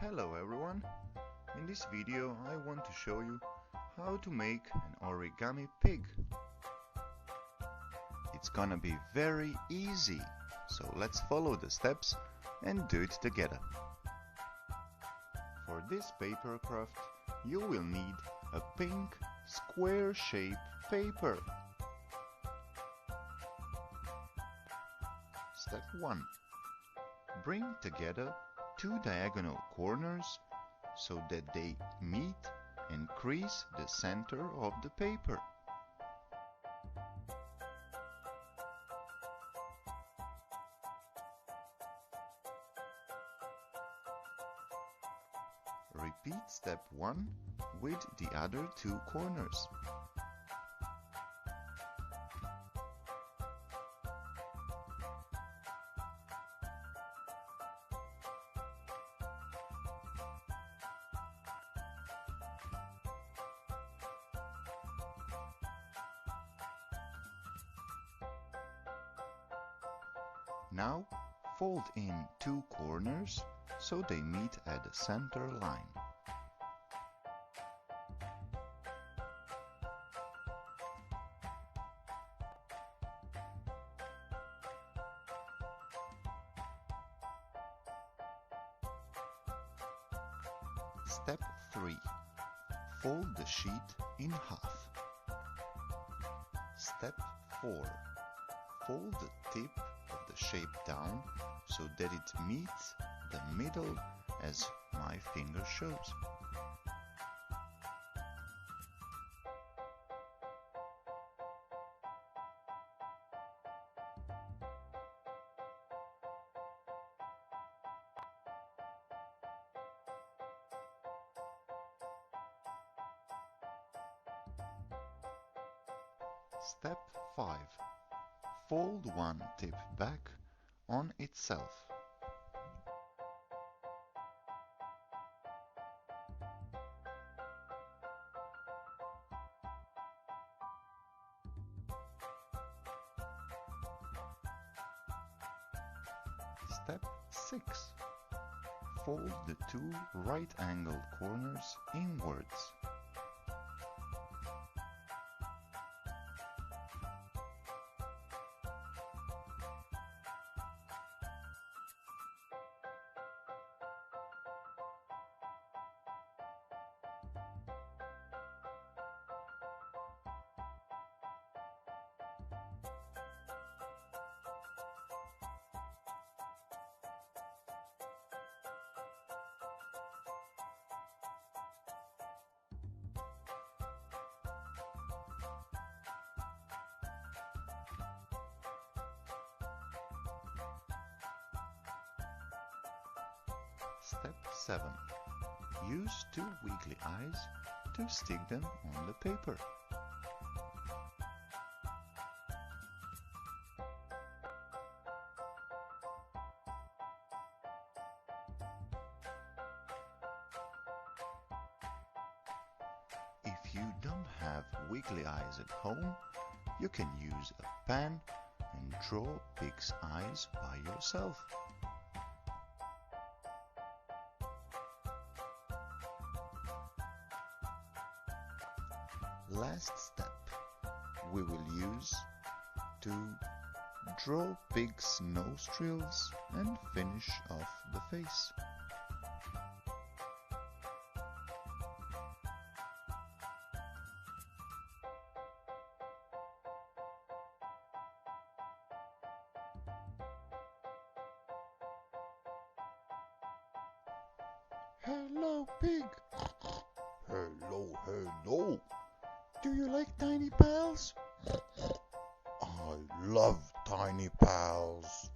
Hello everyone! In this video I want to show you how to make an origami pig. It's gonna be very easy, so let's follow the steps and do it together. For this paper craft you will need a pink square shape paper. Step 1. Bring together two diagonal corners so that they meet and crease the center of the paper. Repeat step 1 with the other two corners. Now fold in two corners so they meet at the center line. Step 3. Fold the sheet in half. Step 4. Fold the tip of the shape down so that it meets the middle as my finger shows. Step 5. Fold one tip back on itself. Step 6. Fold the two right-angled corners inwards. Step 7. Use two wiggly eyes to stick them on the paper. If you don't have wiggly eyes at home, you can use a pen and draw pig's eyes by yourself. Last step, we will use to draw pig's nostrils and finish off the face. Hello, pig! Hello, hello! Do you like tiny pals? I love tiny pals.